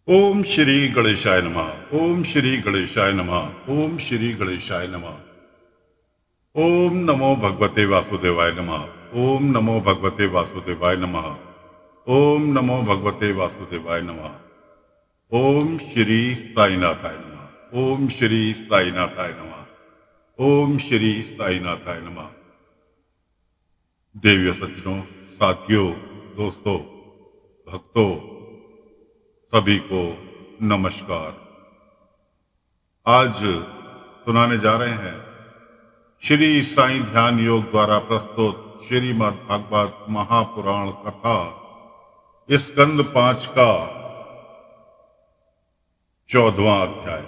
ओम श्री गणेशाय नमः। ओम श्री गणेशाय नमः। ओम श्री गणेशाय नमः। ओम नमो भगवते वासुदेवाय नमः। ओम नमो भगवते वासुदेवाय नमः। ओम नमो भगवते वासुदेवाय नमः। ओम श्री साईनाथाय नमः। ओम श्री साईनाथाय नमः। ओम श्री साईनाथाय नमः। देव्य सज्जनों, साथियों, दोस्तों, भक्तों, सभी को नमस्कार। आज सुनाने जा रहे हैं श्री साईं ध्यान योग द्वारा प्रस्तुत श्रीमद् भागवत महापुराण कथा स्कंद 5 का 14वां अध्याय।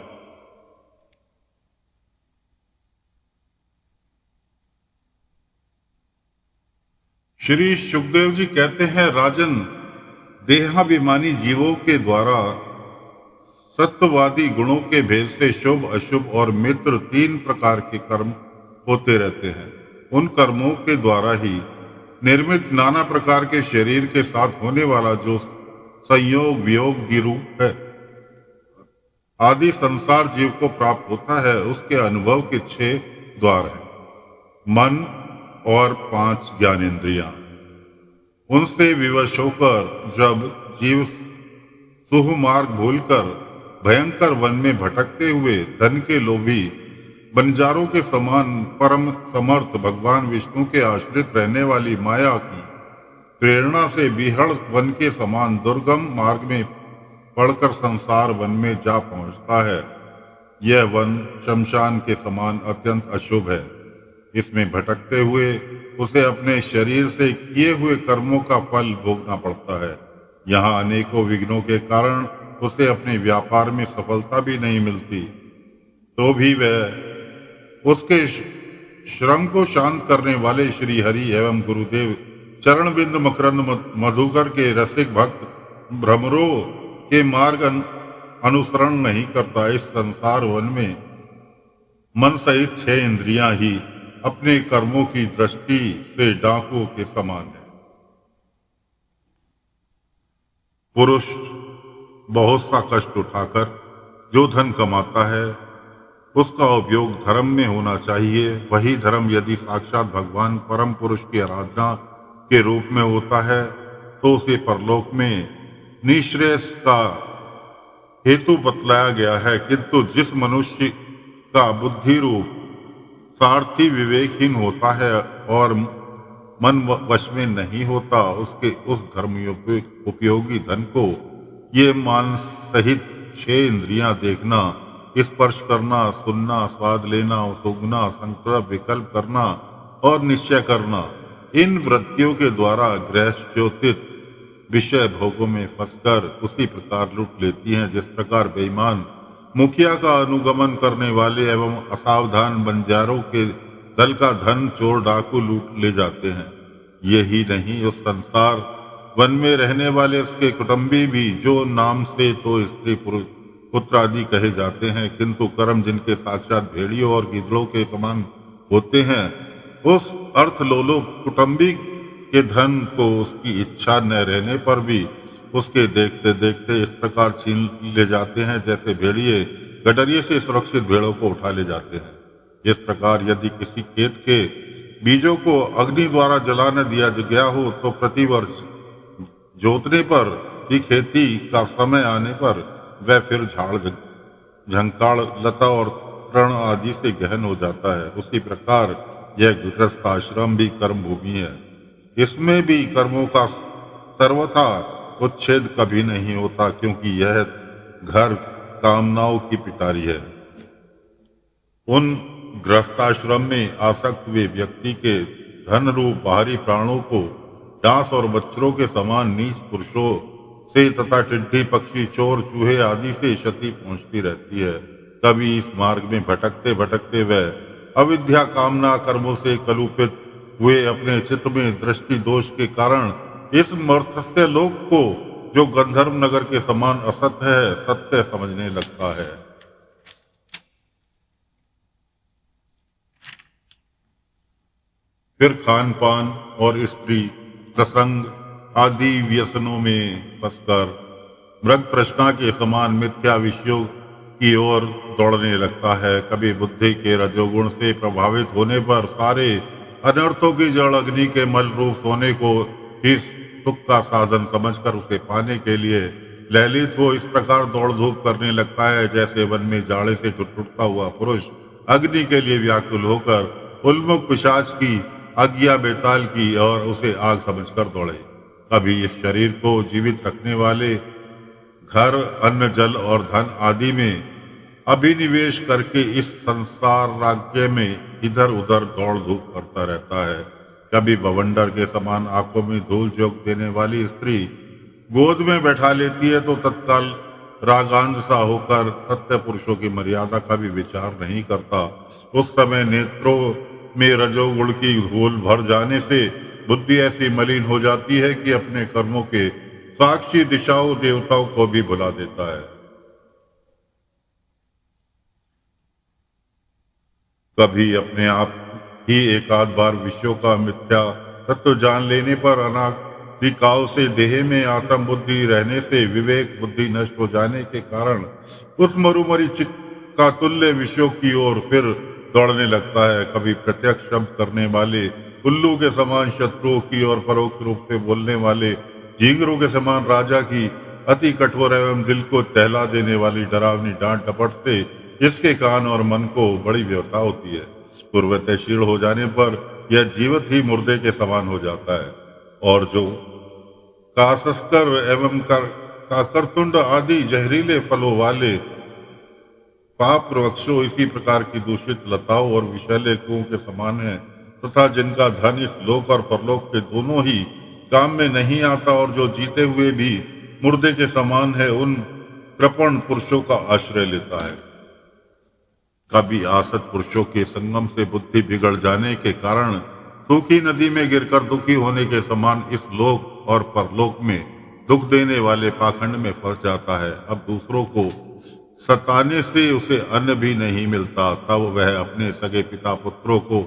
श्री सुखदेव जी कहते हैं, राजन, देहाभिमानी जीवों के द्वारा सत्यवादी गुणों के भेद से शुभ, अशुभ और मित्र 3 प्रकार के कर्म होते रहते हैं। उन कर्मों के द्वारा ही निर्मित नाना प्रकार के शरीर के साथ होने वाला जो संयोग वियोग विरूप है आदि संसार जीव को प्राप्त होता है, उसके अनुभव के 6 द्वार हैं। मन और 5 ज्ञानेंद्रियां। उनसे विवश होकर जब जीव सुहमार्ग भूलकर भयंकर वन में भटकते हुए धन के लोभी बंजारों के समान परम समर्थ भगवान विष्णु के आश्रित रहने वाली माया की प्रेरणा से विहड़ वन के समान दुर्गम मार्ग में पड़कर संसार वन में जा पहुंचता है। यह वन शमशान के समान अत्यंत अशुभ है। इसमें भटकते हुए उसे अपने शरीर से किए हुए कर्मों का फल भोगना पड़ता है। यहाँ अनेकों विघ्नों के कारण उसे अपने व्यापार में सफलता भी नहीं मिलती, तो भी वह उसके श्रम को शांत करने वाले श्री हरि एवं गुरुदेव चरण बिंद मकरंद मधुकर के रसिक भक्त भ्रमरों के मार्ग अनुसरण नहीं करता। इस संसार वन में मन सहित 6 इंद्रियां ही अपने कर्मों की दृष्टि से डाकुओं के समान है। पुरुष बहुत सा कष्ट उठाकर जो धन कमाता है उसका उपयोग धर्म में होना चाहिए। वही धर्म यदि साक्षात भगवान परम पुरुष की आराधना के रूप में होता है तो उसे परलोक में निःश्रेयस का हेतु बतलाया गया है। किंतु जिस मनुष्य का बुद्धि रूप सारथी विवेकहीन होता है और मन वश में नहीं होता, उसके उस धर्म उपयोगी धन को ये मान सहित 6 इंद्रियां देखना, स्पर्श करना, सुनना, स्वाद लेना, सूंघना, संकल्प विकल्प करना और निश्चय करना, इन वृत्तियों के द्वारा गृहस्योचित विषय भोगों में फंसकर उसी प्रकार लूट लेती हैं जिस प्रकार बेईमान मुखिया का अनुगमन करने वाले एवं असावधान बंजारों के दल का धन चोर डाकू लूट ले जाते हैं। यही नहीं, उस संसार वन में रहने वाले उसके कुटुंबी भी जो नाम से तो स्त्री पुरुष पुत्र आदि कहे जाते हैं, किंतु कर्म जिनके साक्षात भेड़ियों और गिदड़ों के समान होते हैं, उस अर्थलोलुप कुटुंबी के धन को उसकी इच्छा न रहने पर भी उसके देखते देखते इस प्रकार छीन ले जाते हैं जैसे भेड़िए गडरिये से सुरक्षित भेड़ों को उठा ले जाते हैं। इस प्रकार यदि किसी खेत के बीजों को अग्नि द्वारा जला न दिया गया हो तो प्रतिवर्ष जोतने पर ही खेती का समय आने पर वह फिर झाड़ झंकाड़ लता और तृण आदि से गहन हो जाता है। उसी प्रकार यह गृहस्थ आश्रम भी कर्म भूमि है। इसमें भी कर्मों का सर्वथा उच्छेद कभी नहीं होता, क्योंकि यह घर कामनाओं की पिटारी है। उन गृहस्थाश्रम में आसक्त हुए व्यक्ति के धन रूप बाहरी प्राणों को डांस और मच्छरों के समान नीच पुरुषों से तथा टिड्डी पक्षी चोर चूहे आदि से क्षति पहुंचती रहती है। कभी इस मार्ग में भटकते भटकते वह अविद्या कामना कर्मों से कलुपित हुए अपने चित्त में दृष्टि दोष के कारण इस मर्त्य लोक को, जो गंधर्व नगर के समान असत्य है, सत्य समझने लगता है। फिर खान पान और स्त्री प्रसंग आदि व्यसनों में फंसकर मृग तृष्णा के समान मिथ्या विषयों की ओर दौड़ने लगता है। कभी बुद्धि के रजोगुण से प्रभावित होने पर सारे अनर्थों की जड़ अग्नि के मल रूप सोने को ही सुख का साधन समझकर उसे पाने के लिए ललित हो इस प्रकार दौड़ धूप करने लगता है, जैसे वन में जाड़े से टुटता हुआ पुरुष अग्नि के लिए व्याकुल होकर उन्मुख पिशाच की आज्ञा बेताल की और उसे आग समझकर दौड़े। कभी इस शरीर को जीवित रखने वाले घर, अन्न, जल और धन आदि में अभिनिवेश करके इस संसार राज्य में इधर उधर दौड़ धूप करता रहता है। कभी बवंडर के समान आंखों में धूल झोंक देने वाली स्त्री गोद में बैठा लेती है तो तत्काल रागांध सा होकर सत्य पुरुषों की मर्यादा का भी विचार नहीं करता। उस समय नेत्रों में रजोगुण की धूल भर जाने से बुद्धि ऐसी मलिन हो जाती है कि अपने कर्मों के साक्षी दिशाओं देवताओं को भी भुला देता है। कभी अपने आप ही एक आध बार विषयों का मिथ्या तत्व जान लेने पर अनादिकाल से देह में आत्म बुद्धि रहने से विवेक बुद्धि नष्ट हो जाने के कारण उस मरुमरी का तुल्य विषयों की ओर फिर दौड़ने लगता है। कभी प्रत्यक्ष शब्द करने वाले उल्लू के समान शत्रुओं की और परोक्ष रूप से बोलने वाले झींगरों के समान राजा की अति कठोर एवं दिल को टहला देने वाली डरावनी डांट डपट से इसके कान और मन को बड़ी व्यथा होती है। पूर्वतः क्षीण हो जाने पर यह जीवित ही मुर्दे के समान हो जाता है और जो कासस्कर एवं काकरतुंड आदि जहरीले फलों वाले पाप वृक्षों इसी प्रकार की दूषित लताओं और विषैले कुओं के समान है तथा जिनका धन इस लोक और परलोक के दोनों ही काम में नहीं आता और जो जीते हुए भी मुर्दे के समान है, उन कृपण पुरुषों का आश्रय लेता है। कभी आसत पुरुषों के संगम से बुद्धि बिगड़ जाने के कारण सूखी नदी में गिरकर दुखी होने के समान इस लोक और परलोक में दुख देने वाले पाखंड में फंस जाता है। अब दूसरों को सताने से उसे अन्न भी नहीं मिलता, तब वह अपने सगे पिता पुत्रों को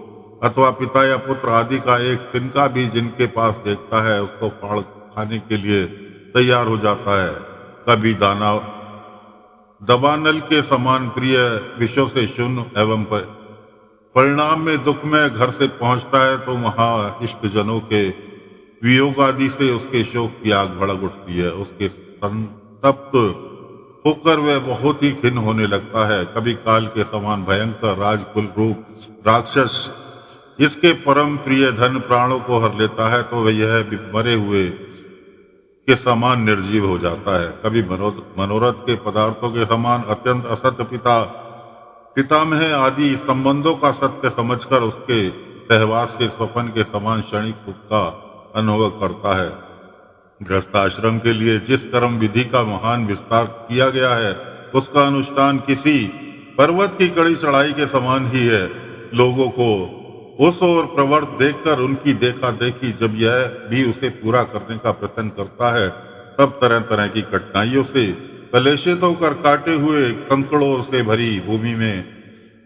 अथवा पिता या पुत्र आदि का एक तिनका भी जिनके पास देखता है उसको फाड़ खाने के लिए तैयार हो जाता है। कभी दाना दबानल के समान प्रिय विषयों से शून्य एवं परिणाम में दुख में घर से पहुंचता है तो वहां इष्ट जनों के वियोग आदि से उसके शोक की आग भड़क उठती है। उसके संतप्त होकर वह बहुत ही खिन्न होने लगता है। कभी काल के समान भयंकर राजकुल रूप राक्षस इसके परम प्रिय धन प्राणों को हर लेता है तो वह यह मरे हुए के समान निर्जीव हो जाता है। कभी मनोरथ के पदार्थों के समान अत्यंत असत्य पितामह आदि संबंधों का सत्य समझकर उसके सहवास के स्वप्न के समान क्षणिक सुख का अनुभव करता है। गृहस्थाश्रम के लिए जिस कर्म विधि का महान विस्तार किया गया है उसका अनुष्ठान किसी पर्वत की कड़ी चढ़ाई के समान ही है। लोगों को उस ओर प्रवृत्त देखकर उनकी देखा देखी जब यह भी उसे पूरा करने का प्रयत्न करता है तब तरह तरह की कठिनाइयों से कलेशित होकर काटे हुए कंकड़ों से भरी भूमि में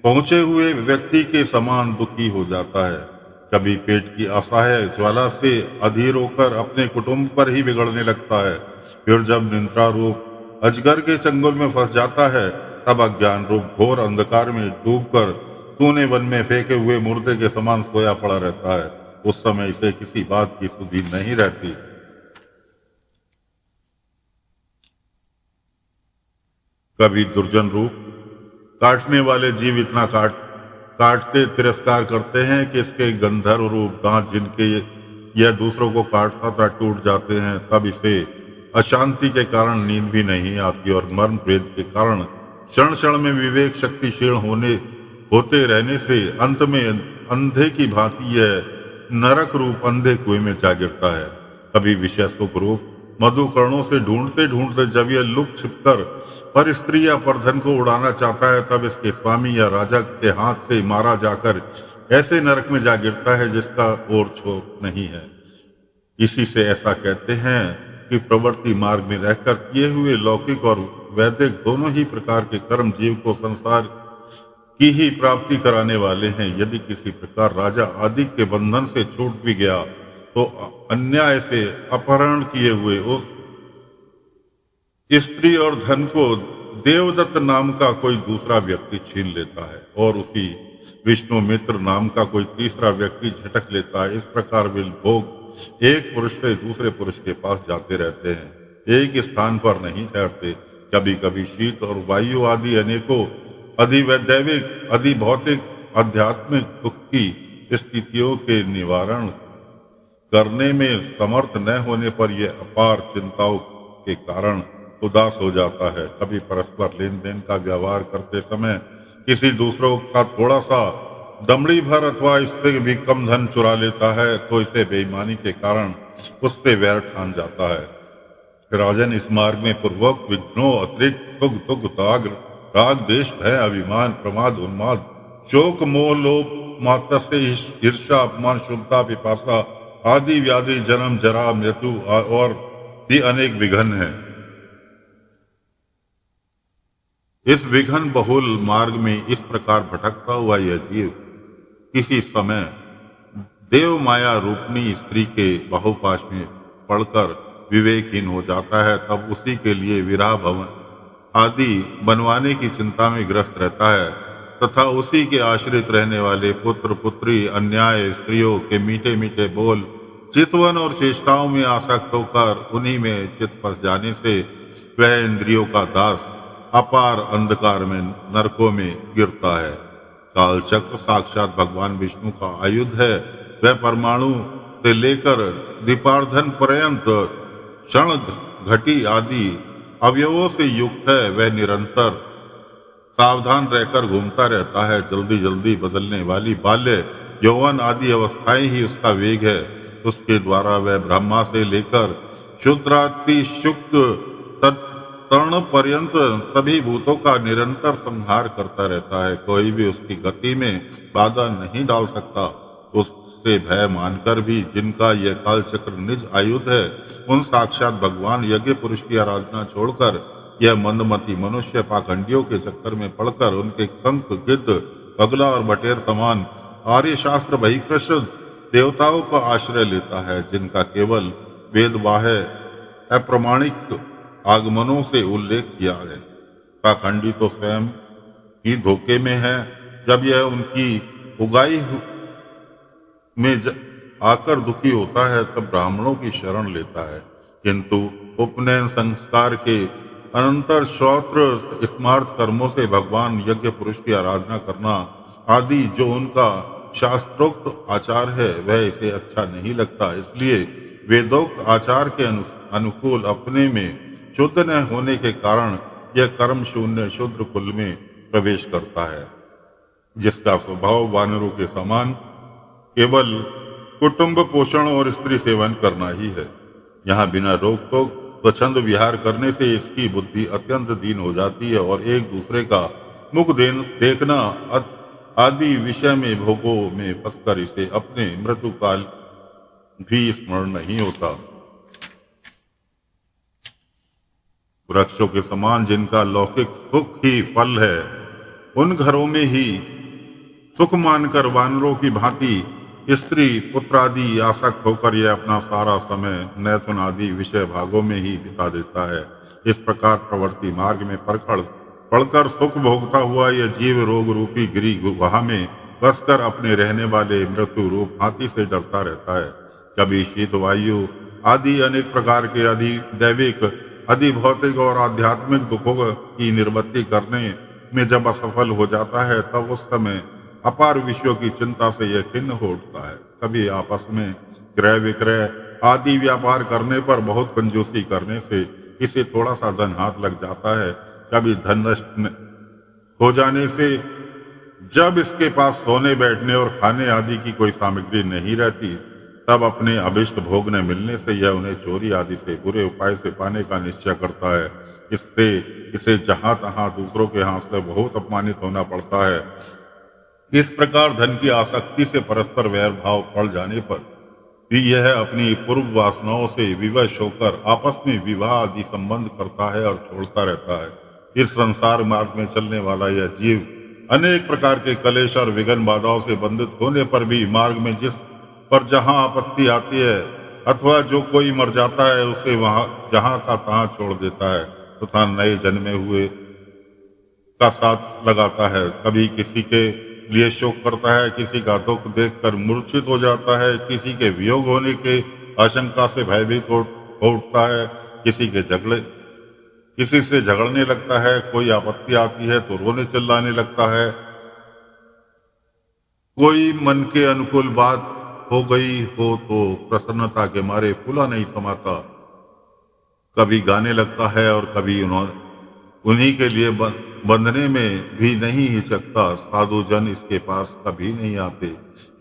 पहुंचे हुए व्यक्ति के समान दुखी हो जाता है। कभी पेट की असहाय ज्वाला से अधीर होकर अपने कुटुंब पर ही बिगड़ने लगता है। फिर जब निद्रा रूप अजगर के चंगुल में फंस जाता है तब अज्ञान रूप घोर अंधकार में डूबकर सूने वन में फेंके हुए मुर्दे के समान सोया पड़ा रहता है। उस समय इसे किसी बात की सुधि नहीं रहती। कभी दुर्जन रूप काटने वाले जीव इतना काटते तिरस्कार करते हैं कि इसके गंधर्व रूप दांत जिनके यह दूसरों को काटता था टूट जाते हैं। तब इसे अशांति के कारण नींद भी नहीं आती और मर्म भेद के कारण क्षण क्षण में विवेक शक्ति क्षीण होते रहने से अंत में अंधे की भांति यह नरक रूप अंधे कुएं में जा गिरता है। कभी विषय सुख रूप मधुकर्णों से ढूंढते ढूंढते जब यह लुक छिपकर पर स्त्री या पर धन को उड़ाना चाहता है तब इसके स्वामी या राजा के हाथ से मारा जाकर ऐसे नरक में जा गिरता है जिसका और छोर नहीं है। इसी से ऐसा कहते हैं कि प्रवृत्ति मार्ग में रहकर किए हुए लौकिक और वैदिक दोनों ही प्रकार के कर्म जीव को संसार की ही प्राप्ति कराने वाले हैं। यदि किसी प्रकार राजा आदि के बंधन से छूट भी गया तो अन्याय से अपहरण किए हुए उस स्त्री और धन को देवदत्त नाम का कोई दूसरा व्यक्ति छीन लेता है और उसी विष्णु मित्र नाम का कोई तीसरा व्यक्ति झटक लेता है। इस प्रकार वे भोग एक पुरुष से दूसरे पुरुष के पास जाते रहते हैं, एक स्थान पर नहीं ठहरते। कभी कभी शीत और वायु आदि अनेकों अधिवैदैविक, अधिभौतिक, आध्यात्मिक दुख की स्थितियों के निवारण करने में समर्थ न होने पर यह अपार चिंताओं के कारण उदास हो जाता है। कभी परस्पर लेन देन का व्यवहार करते समय किसी दूसरों का थोड़ा सा दमड़ी भर अथवा इससे भी कम धन चुरा लेता है तो इसे बेईमानी के कारण उससे वैर ठान जाता है। राजन, इस मार्ग में पूर्वक विघ्नों अतिरिक्त सुख दुख ताग राग देश भय अभिमान प्रमाद उन्माद शोक मोह लोभ मात्र से ईर्षा अपमान शुभता पिपासा आदि व्याधि जन्म जरा मृत्यु और भी अनेक विघ्न हैं। इस विघ्न बहुल मार्ग में इस प्रकार भटकता हुआ यह जीव किसी समय देव माया रूपनी स्त्री के बाहुपाश में पड़कर विवेकहीन हो जाता है। तब उसी के लिए विरह भवन आदि बनवाने की चिंता में ग्रस्त रहता है तथा उसी के आश्रित रहने वाले पुत्र पुत्री अन्याय स्त्रियों के मीठे मीठे बोल चितवन और चेष्टाओं में आसक्त होकर उन्हीं में चित फंस जाने से वह इंद्रियों का दास अपार अंधकार में नरकों में गिरता है। काल चक्र साक्षात भगवान विष्णु का आयुध है। वह परमाणु से लेकर दीपार्धन पर्यंत क्षण घटी आदि अवयवों से युक्त है। वह निरंतर सावधान रहकर घूमता रहता है। जल्दी जल्दी बदलने वाली बाल्य यौवन आदि अवस्थाएं ही उसका वेग है। उसके द्वारा वह ब्रह्मा से लेकर शुद्राति शुक्त तर्ण पर्यंत सभी भूतों का निरंतर संहार करता रहता है। कोई भी उसकी गति में बाधा नहीं डाल सकता। उससे भय मानकर भी जिनका यह काल चक्र निज आयुध है, उन साक्षात भगवान यज्ञ पुरुष की आराधना छोड़कर यह मंदमती मनुष्य पाखंडियों के चक्कर में पड़कर उनके कंक गिद्ध बगला और बटेर समान आर्य शास्त्र बहिकृष्ण देवताओं का आश्रय लेता है, जिनका केवल वेदबाह्य अप्रमाणिक आगमनों से उल्लेख किया है। पाखंडी तो स्वयं ही धोखे में है। जब यह उनकी उगाई में आकर दुखी होता है तब ब्राह्मणों की शरण लेता है, किंतु उपनयन संस्कार के अनंतर श्रोत्र स्मार्थ कर्मों से भगवान यज्ञ पुरुष की आराधना करना आदि जो उनका शास्त्रोक्त आचार है वह इसे अच्छा नहीं लगता। इसलिए वेदोक्त आचार के अनुकूल अपने में शुद्ध न होने के कारण यह कर्म शून्य शूद्र कुल में प्रवेश करता है, जिसका स्वभाव वानरों के समान केवल कुटुंब पोषण और स्त्री सेवन करना ही है। यहाँ बिना रोक टोक स्वच्छंद विहार करने से इसकी बुद्धि अत्यंत दीन हो जाती है और एक दूसरे का मुख देखना आदि विषय में भोगों में फंसकर इसे अपने मृत्यु काल भी स्मरण नहीं होता। वृक्षों के समान जिनका लौकिक सुख ही फल है, उन घरों में ही सुख मानकर वानरों की भांति स्त्री पुत्र आदि आसक्त होकर यह अपना सारा समय नैथुन आदि विषय भागों में ही बिता देता है। इस प्रकार प्रवृत्ति मार्ग में पड़कर सुख भोगता हुआ यह जीव रोग रूपी गिरी गुहा में बसकर अपने रहने वाले मृत्यु रूप हाथी से डरता रहता है। कभी शीत वायु आदि अनेक प्रकार के अधिदैविक अधिभौतिक और आध्यात्मिक दुखों की निवृत्ति करने में जब असफल हो जाता है तब उस समय अपार विषयों की चिंता से यह खिन्न हो उठता है। कभी आपस में क्रय विक्रय आदि व्यापार करने पर बहुत कंजूसी करने से इसे थोड़ा सा धन हाथ लग जाता है। कभी धन नष्ट हो जाने से जब इसके पास सोने बैठने और खाने आदि की कोई सामग्री नहीं रहती तब अपने अभिष्ट भोग न मिलने से यह उन्हें चोरी आदि से बुरे उपाय से पाने का निश्चय करता है। इससे इसे जहां तहां दूसरों के हाथ से बहुत अपमानित होना पड़ता है। इस प्रकार धन की आसक्ति से परस्पर वैर भाव पड़ जाने पर भी यह अपनी पूर्व वासनाओं से विवश होकर आपस में विवाह आदि संबंध करता है और छोड़ता रहता है। इस संसार मार्ग में चलने वाला यह जीव अनेक प्रकार के कलेश और विघ्न बाधाओं से बंधित होने पर भी मार्ग में जिस पर जहां आपत्ति आती है अथवा जो कोई मर जाता है उसे वहां जहां का तहां छोड़ देता है। तथा नए जन्मे हुए का साथ लगाता है। कभी किसी के लिए शोक करता है, किसी का दुख देखकर मूर्छित हो जाता है, किसी के वियोग होने के आशंका से भयभीत हो उठता है, किसी से झगड़ने लगता है, कोई आपत्ति आती है तो रोने चिल्लाने लगता है, कोई मन के अनुकूल बात हो गई हो तो प्रसन्नता के मारे फूला नहीं समाता, कभी गाने लगता है और कभी उन्हीं के लिए बंधने में भी नहीं हिचकता। साधु जन इसके पास कभी नहीं आते,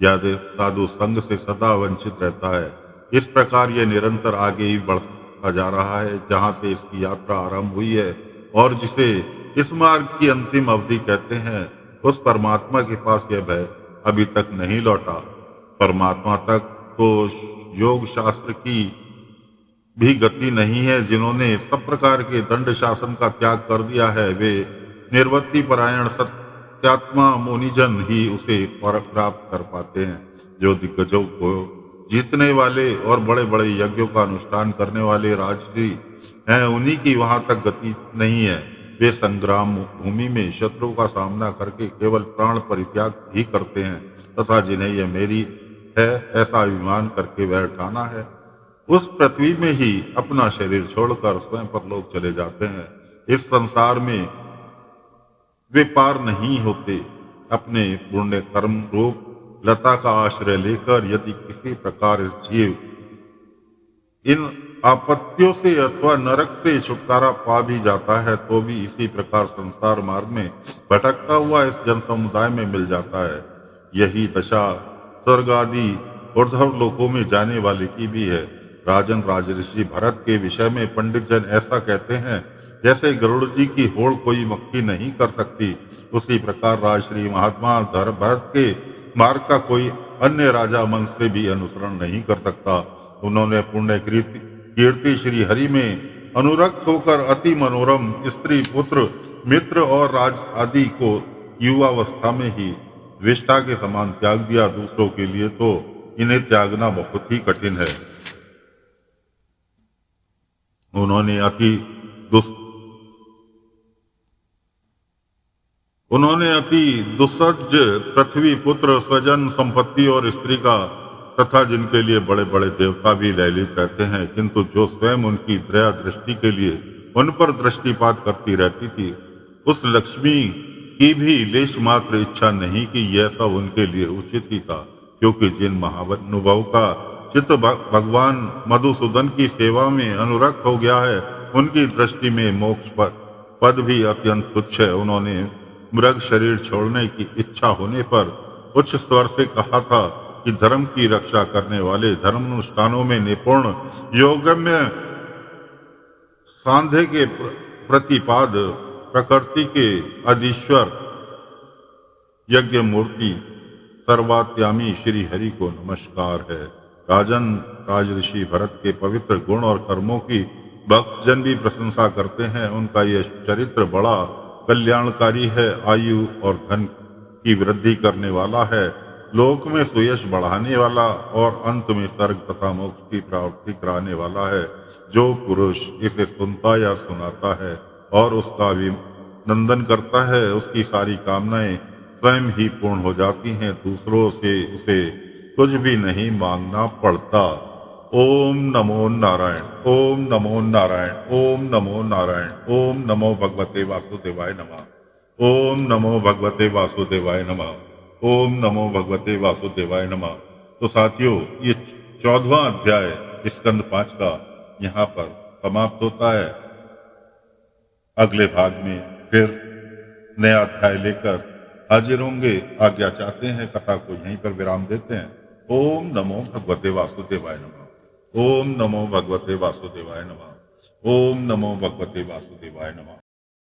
याद साधु संग से सदा वंचित रहता है। इस प्रकार ये निरंतर आगे ही बढ़ता जा रहा है। जहाँ से इसकी यात्रा आरंभ हुई है और जिसे इस मार्ग की अंतिम अवधि कहते हैं, उस परमात्मा के पास यह भय अभी तक नहीं लौटा। परमात्मा तक तो योग शास्त्र की भी गति नहीं है। जिन्होंने सब प्रकार के दंड शासन का त्याग कर दिया है, वे निर्वृत्ति परायण सत्यात्मा मुनिजन ही उसे प्राप्त कर पाते हैं। जो दिग्गजों को जीतने वाले और बड़े बड़े यज्ञों का अनुष्ठान करने वाले राजसी हैं, उन्हीं की वहां तक गति नहीं है। वे संग्राम भूमि में शत्रुओं का सामना करके केवल प्राण परित्याग ही करते हैं तथा जिन्हें यह मेरी है ऐसा अभिमान करके वह ठाना है, उस पृथ्वी में ही अपना शरीर छोड़कर स्वयं पर लोग चले जाते हैं। इस संसार में वे पार नहीं होते। अपने पुण्य कर्म रूप लता का आश्रय लेकर यदि किसी प्रकार जीव इन आपत्तियों से अथवा नरक से छुटकारा पा भी जाता है तो भी इसी प्रकार संसार मार्ग में भटकता हुआ इस जन समुदाय में मिल जाता है। यही दशा स्वर्ग आदि ऊर्ध्व लोकों में जाने वाले की भी है। राजन राजऋषि भरत के विषय में पंडित जन ऐसा कहते हैं, जैसे गरुड़ जी की होड़ कोई मक्खी नहीं कर सकती, उसी प्रकार राजश्री महात्मा भरत के मार्ग का कोई अन्य राजा मन से भी अनुसरण नहीं कर सकता। उन्होंने पुण्य कीर्ति श्री हरि में अनुरक्त होकर अति मनोरम स्त्री पुत्र मित्र और राज आदि को युवावस्था में ही विष्ठा के समान त्याग दिया। दूसरों के लिए तो इन्हें त्यागना बहुत ही कठिन है। उन्होंने अति दुस्सज्ज पृथ्वी पुत्र स्वजन संपत्ति और स्त्री का तथा जिनके लिए बड़े बड़े देवता भी ललित रहते हैं, किंतु जो स्वयं उनकी दया दृष्टि के लिए उन पर दृष्टिपात करती रहती थी, उस लक्ष्मी की भी लेश मात्र इच्छा नहीं कि यह सब उनके लिए उचित ही था, क्योंकि जिन महानुभव का चित्त भगवान मधुसूदन की सेवा में अनुरक्त हो गया है, उनकी दृष्टि में मोक्ष पद भी अत्यंत तुच्छ है। उन्होंने मृग शरीर छोड़ने की इच्छा होने पर उच्च स्वर से कहा था कि धर्म की रक्षा करने वाले, धर्म अनुष्ठानों में निपुण, योगम्य, सांध्य के प्रतिपाद, प्रकृति के अधीश्वर, यज्ञ मूर्ति, सर्वात्यामी श्री हरि को नमस्कार है। राजन राजऋषि भरत के पवित्र गुण और कर्मों की भक्तजन भी प्रशंसा करते हैं। उनका यह चरित्र बड़ा कल्याणकारी है, आयु और धन की वृद्धि करने वाला है, लोक में सुयश बढ़ाने वाला और अंत में स्वर्ग तथा मोक्ष की प्राप्ति कराने वाला है। जो पुरुष इसे सुनता या सुनाता है और उसका अभिनंदन करता है, उसकी सारी कामनाएं स्वयं ही पूर्ण हो जाती हैं, दूसरों से उसे कुछ भी नहीं मांगना पड़ता। ओम नमो नारायण, ओम नमो नारायण, ओम नमो नारायण, ओम नमो भगवते वासुदेवाय नमः, ओम नमो भगवते वासुदेवाय नमः, ओम नमो भगवते वासुदेवाय नमः। तो साथियों, ये 14वां अध्याय स्कंद 5 का यहाँ पर समाप्त होता है। अगले भाग में फिर नया अध्याय लेकर हाजिर होंगे। आज्ञा चाहते हैं, कथा को यहीं पर विराम देते हैं। ओम नमो भगवते वासुदेवाय नमः, ओम नमो भगवते वासुदेवाय नमः, ओम नमो भगवते वासुदेवाय नमः।